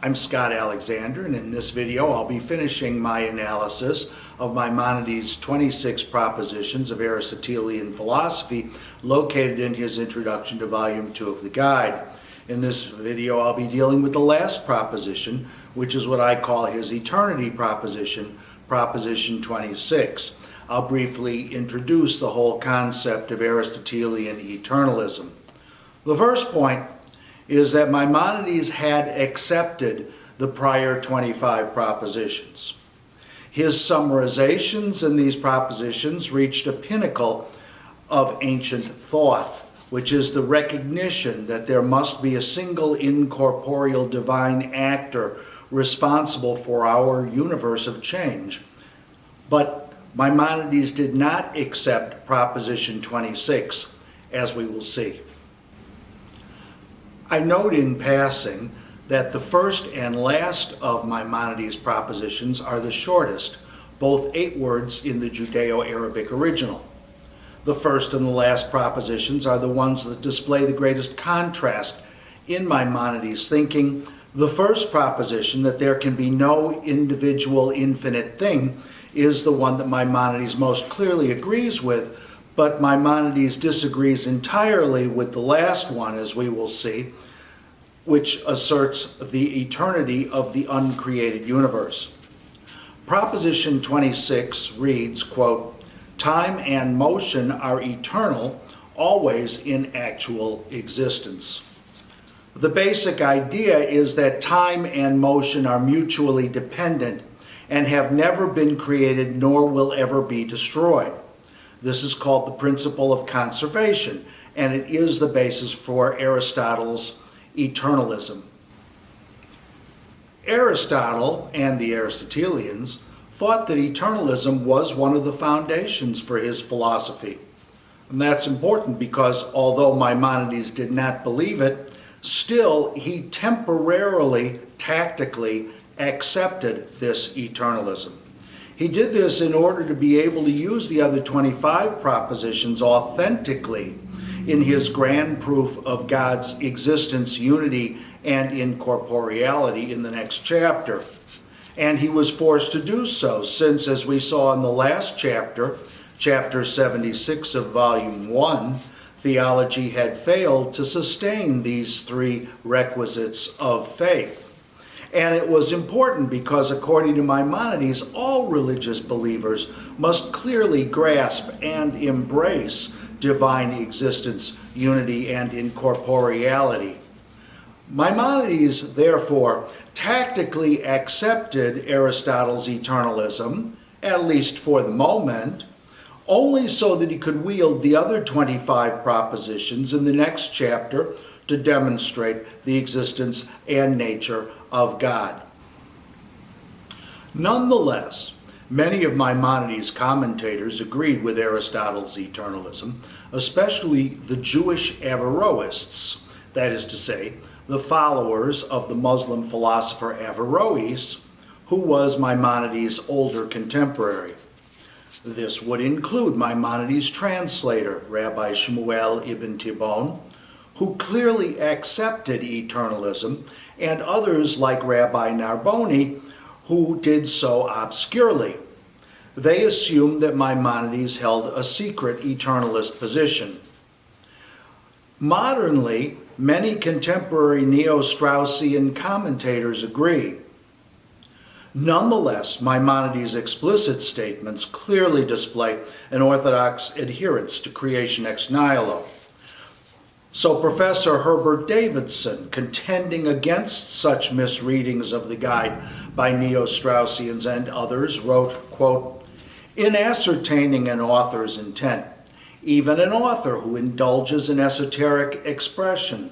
I'm Scott Alexander, and in this video I'll be finishing my analysis of Maimonides' 26 Propositions of Aristotelian Philosophy, located in his introduction to Volume 2 of the Guide. In this video I'll be dealing with the last proposition, which is what I call his Eternity Proposition, Proposition 26. I'll briefly introduce the whole concept of Aristotelian eternalism. The first point is that Maimonides had accepted the prior 25 propositions. His summarizations in these propositions reached a pinnacle of ancient thought, which is the recognition that there must be a single incorporeal divine actor responsible for our universe of change. But Maimonides did not accept Proposition 26, as we will see. I note in passing that the first and last of Maimonides' propositions are the shortest, both 8 words in the Judeo-Arabic original. The first and the last propositions are the ones that display the greatest contrast in Maimonides' thinking. The first proposition, that there can be no individual infinite thing, is the one that Maimonides most clearly agrees with, but Maimonides disagrees entirely with the last one, as we will see, which asserts the eternity of the uncreated universe. Proposition 26 reads, quote, "Time and motion are eternal, always in actual existence." The basic idea is that time and motion are mutually dependent and have never been created nor will ever be destroyed. This is called the principle of conservation, and it is the basis for Aristotle's eternalism. Aristotle and the Aristotelians thought that eternalism was one of the foundations for his philosophy. And that's important because although Maimonides did not believe it, still he temporarily, tactically accepted this eternalism. He did this in order to be able to use the other 25 propositions authentically in his grand proof of God's existence, unity, and incorporeality in the next chapter. And he was forced to do so since, as we saw in the last chapter, chapter 76 of Volume 1, Theology had failed to sustain these 3 requisites of faith. And it was important because, according to Maimonides, all religious believers must clearly grasp and embrace divine existence, unity, and incorporeality. Maimonides, therefore, tactically accepted Aristotle's eternalism, at least for the moment, only so that he could wield the other 25 propositions in the next chapter to demonstrate the existence and nature of God. Nonetheless, many of Maimonides' commentators agreed with Aristotle's eternalism, especially the Jewish Averroists, that is to say, the followers of the Muslim philosopher Averroes, who was Maimonides' older contemporary. This would include Maimonides' translator, Rabbi Shmuel ibn Tibbon, who clearly accepted eternalism, and others like Rabbi Narboni, who did so obscurely. They assumed that Maimonides held a secret eternalist position. Modernly, many contemporary neo-Straussian commentators agree. Nonetheless, Maimonides' explicit statements clearly display an orthodox adherence to creation ex nihilo. So Professor Herbert Davidson, contending against such misreadings of the guide by neo-Straussians and others, wrote, quote, "In ascertaining an author's intent, even an author who indulges in esoteric expression,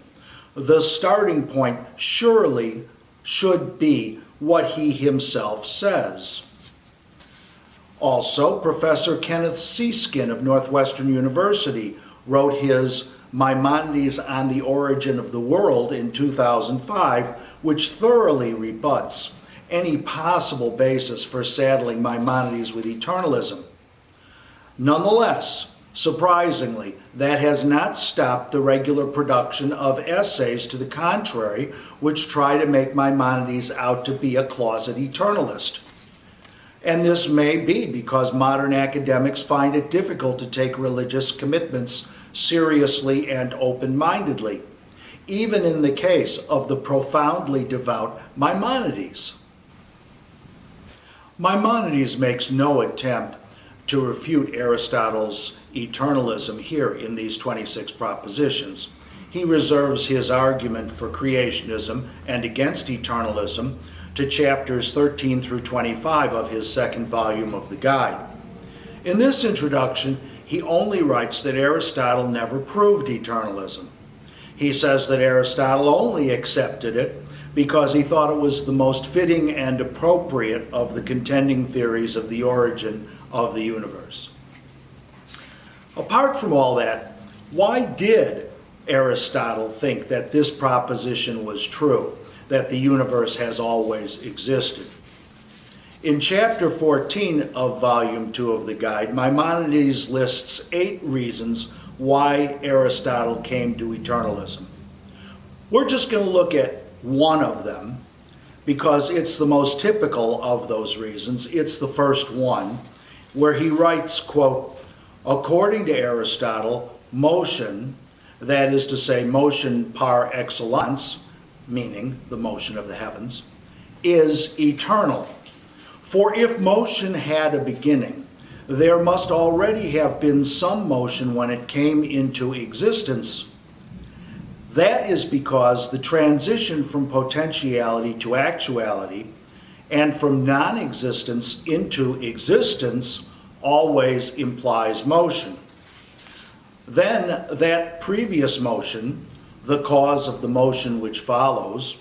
the starting point surely should be what he himself says." Also, Professor Kenneth Seeskin of Northwestern University wrote his Maimonides on the Origin of the World in 2005, which thoroughly rebuts any possible basis for saddling Maimonides with eternalism. Nonetheless, Surprisingly, that has not stopped the regular production of essays to the contrary, which try to make Maimonides out to be a closet eternalist. And this may be because modern academics find it difficult to take religious commitments seriously and open-mindedly, even in the case of the profoundly devout Maimonides. Maimonides makes no attempt to refute Aristotle's eternalism here in these 26 propositions. He reserves his argument for creationism and against eternalism to chapters 13 through 25 of his second volume of the Guide. In this introduction, he only writes that Aristotle never proved eternalism. He says that Aristotle only accepted it because he thought it was the most fitting and appropriate of the contending theories of the origin of the universe. Apart from all that, why did Aristotle think that this proposition was true, that the universe has always existed? In chapter 14 of volume 2 of the Guide, Maimonides lists 8 reasons why Aristotle came to eternalism. We're just going to look at one of them because it's the most typical of those reasons. It's the first one, where he writes, quote, "According to Aristotle, motion, that is to say motion par excellence, meaning the motion of the heavens, is eternal. For if motion had a beginning, there must already have been some motion when it came into existence. That is because the transition from potentiality to actuality and from non-existence into existence always implies motion. Then that previous motion, the cause of the motion which follows,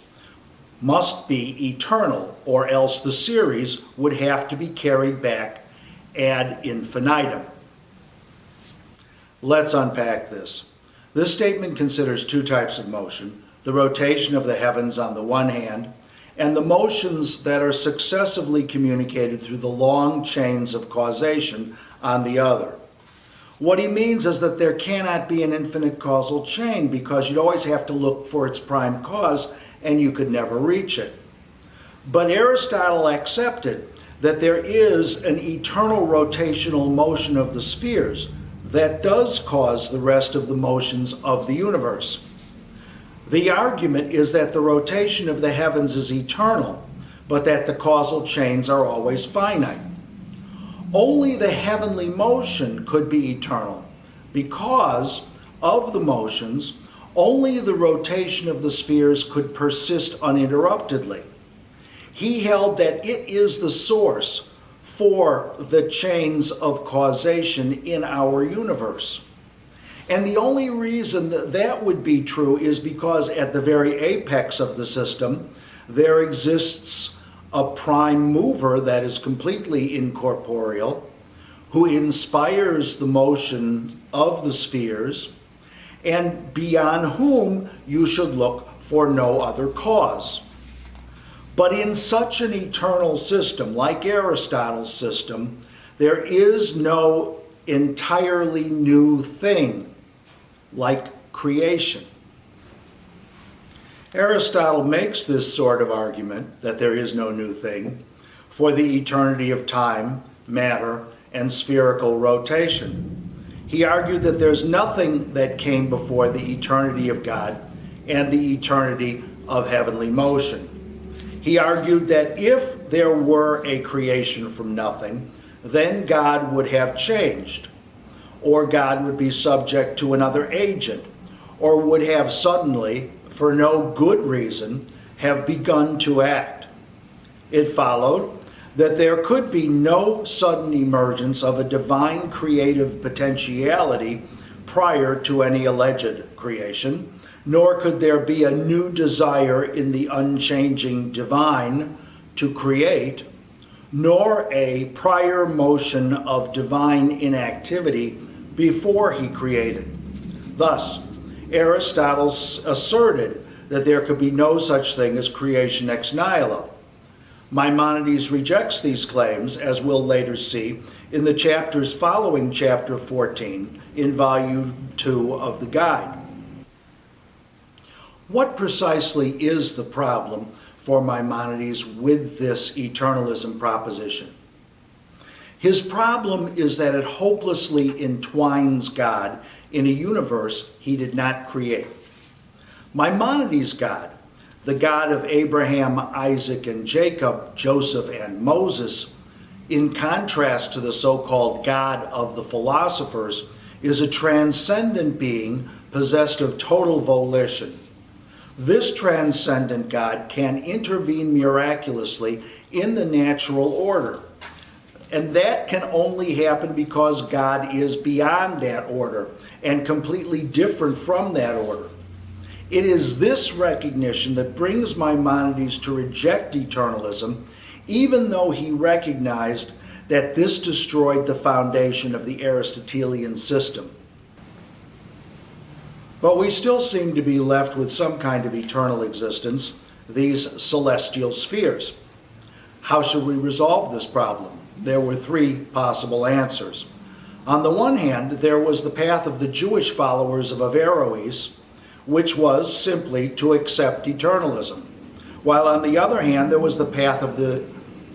must be eternal, or else the series would have to be carried back ad infinitum." Let's unpack this. This statement considers 2 types of motion: the rotation of the heavens on the one hand, and the motions that are successively communicated through the long chains of causation on the other. What he means is that there cannot be an infinite causal chain because you'd always have to look for its prime cause and you could never reach it. But Aristotle accepted that there is an eternal rotational motion of the spheres that does cause the rest of the motions of the universe. The argument is that the rotation of the heavens is eternal, but that the causal chains are always finite. Only the heavenly motion could be eternal because of the motions, only the rotation of the spheres could persist uninterruptedly. He held that it is the source for the chains of causation in our universe. And the only reason that that would be true is because at the very apex of the system, there exists a prime mover that is completely incorporeal, who inspires the motion of the spheres, and beyond whom you should look for no other cause. But in such an eternal system, like Aristotle's system, there is no entirely new thing, like creation. Aristotle makes this sort of argument, that there is no new thing, for the eternity of time, matter, and spherical rotation. He argued that there's nothing that came before the eternity of God and the eternity of heavenly motion. He argued that if there were a creation from nothing, then God would have changed, or God would be subject to another agent, or would have suddenly, for no good reason, have begun to act. It followed that there could be no sudden emergence of a divine creative potentiality prior to any alleged creation, nor could there be a new desire in the unchanging divine to create, nor a prior motion of divine inactivity before he created. Thus, Aristotle asserted that there could be no such thing as creation ex nihilo. Maimonides rejects these claims, as we'll later see in the chapters following chapter 14 in volume 2 of the guide. What precisely is the problem for Maimonides with this eternalism proposition? His problem is that it hopelessly entwines God in a universe he did not create. Maimonides' God, the God of Abraham, Isaac, and Jacob, Joseph, and Moses, in contrast to the so-called God of the philosophers, is a transcendent being possessed of total volition. This transcendent God can intervene miraculously in the natural order. And that can only happen because God is beyond that order and completely different from that order. It is this recognition that brings Maimonides to reject eternalism, even though he recognized that this destroyed the foundation of the Aristotelian system. But we still seem to be left with some kind of eternal existence, these celestial spheres. How should we resolve this problem? There were three possible answers. On the one hand, there was the path of the Jewish followers of Averroists, which was simply to accept eternalism. While on the other hand, there was the path of the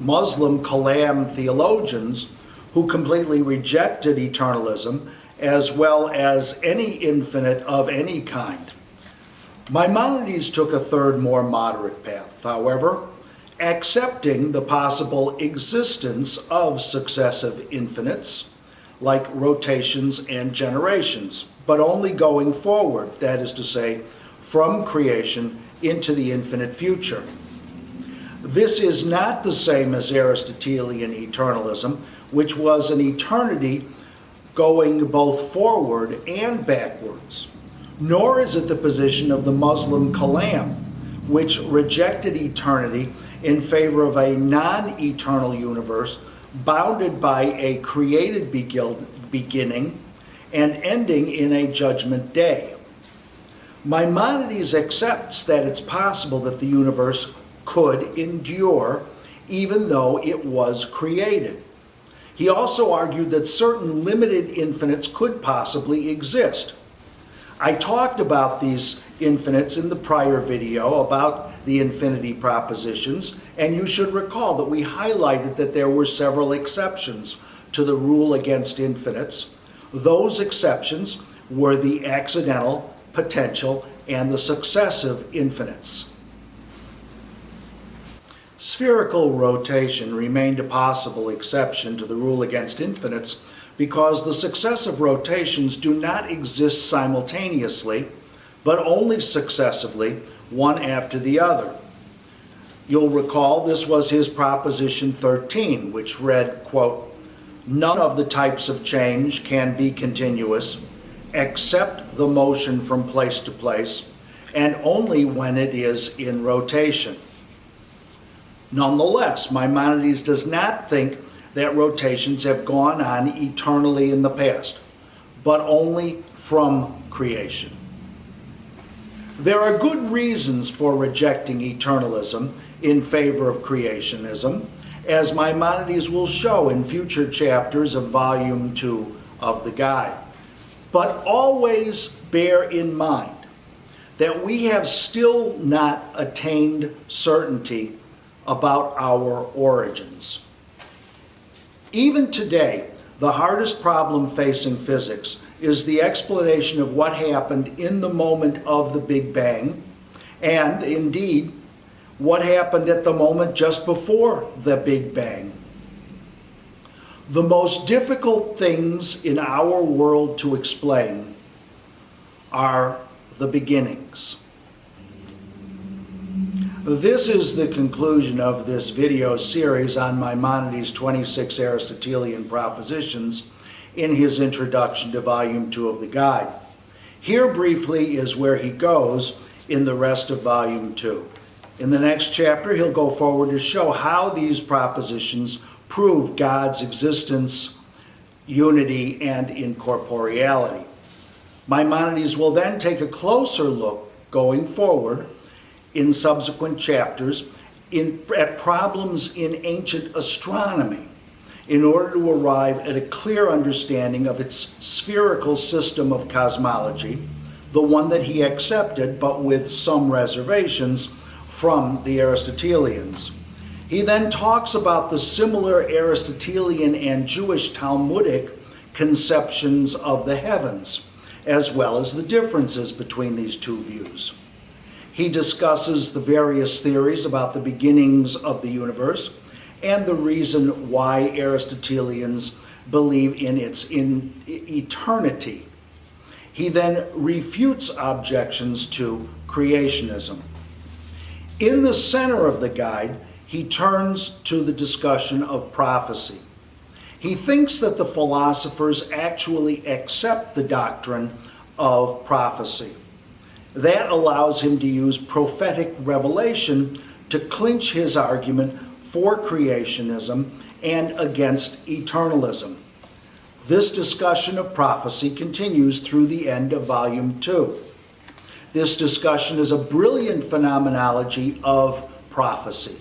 Muslim Kalam theologians, who completely rejected eternalism, as well as any infinite of any kind. Maimonides took a third, more moderate path, however, accepting the possible existence of successive infinites, like rotations and generations, but only going forward, that is to say, from creation into the infinite future. This is not the same as Aristotelian eternalism, which was an eternity going both forward and backwards. Nor is it the position of the Muslim Kalam, which rejected eternity in favor of a non-eternal universe bounded by a created beginning and ending in a judgment day. Maimonides accepts that it's possible that the universe could endure even though it was created. He also argued that certain limited infinites could possibly exist. I talked about these infinites in the prior video about the infinity propositions, and you should recall that we highlighted that there were several exceptions to the rule against infinites. Those exceptions were the accidental, potential, and the successive infinites. Spherical rotation remained a possible exception to the rule against infinites because the successive rotations do not exist simultaneously, but only successively, one after the other. You'll recall this was his proposition 13, which read, quote, "None of the types of change can be continuous, except the motion from place to place, and only when it is in rotation." Nonetheless, Maimonides does not think that rotations have gone on eternally in the past, but only from creation. There are good reasons for rejecting eternalism in favor of creationism, as Maimonides will show in future chapters of Volume 2 of the guide. But always bear in mind that we have still not attained certainty about our origins. Even today, the hardest problem facing physics is the explanation of what happened in the moment of the Big Bang, and indeed, what happened at the moment just before the Big Bang. The most difficult things in our world to explain are the beginnings. This is the conclusion of this video series on Maimonides' 26 Aristotelian Propositions in his introduction to Volume 2 of the guide. Here briefly is where he goes in the rest of Volume 2. In the next chapter, he'll go forward to show how these propositions prove God's existence, unity, and incorporeality. Maimonides will then take a closer look going forward in subsequent chapters at problems in ancient astronomy in order to arrive at a clear understanding of its spherical system of cosmology, the one that he accepted, but with some reservations, from the Aristotelians. He then talks about the similar Aristotelian and Jewish Talmudic conceptions of the heavens, as well as the differences between these two views. He discusses the various theories about the beginnings of the universe and the reason why Aristotelians believe in its eternity. He then refutes objections to creationism. In the center of the guide, he turns to the discussion of prophecy. He thinks that the philosophers actually accept the doctrine of prophecy. That allows him to use prophetic revelation to clinch his argument for creationism and against eternalism. This discussion of prophecy continues through the end of Volume 2. This discussion is a brilliant phenomenology of prophecy.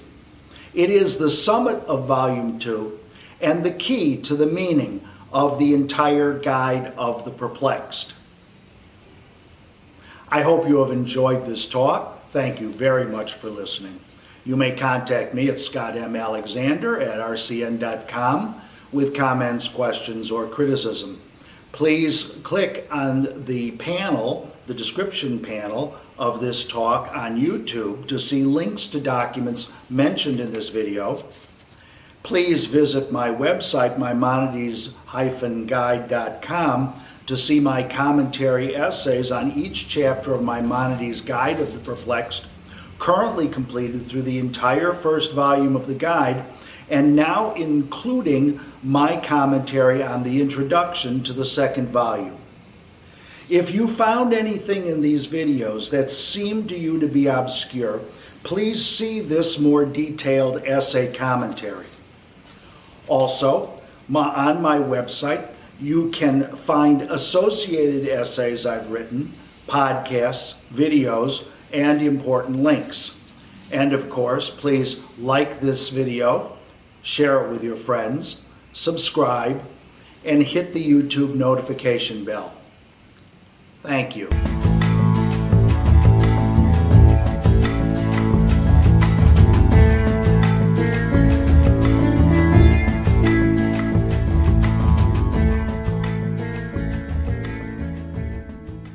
It is the summit of Volume 2 and the key to the meaning of the entire Guide of the Perplexed. I hope you have enjoyed this talk. Thank you very much for listening. You may contact me at scottmalexander@rcn.com with comments, questions, or criticism. Please click on the panel, the description panel of this talk on YouTube to see links to documents mentioned in this video. Please visit my website, Maimonides-guide.com, to see my commentary essays on each chapter of Maimonides' Guide of the Perplexed, currently completed through the entire first volume of the guide, and now including my commentary on the introduction to the second volume. If you found anything in these videos that seemed to you to be obscure, please see this more detailed essay commentary. Also, on my website, you can find associated essays I've written, podcasts, videos, and important links. And of course, please like this video, share it with your friends, subscribe, and hit the YouTube notification bell. Thank you.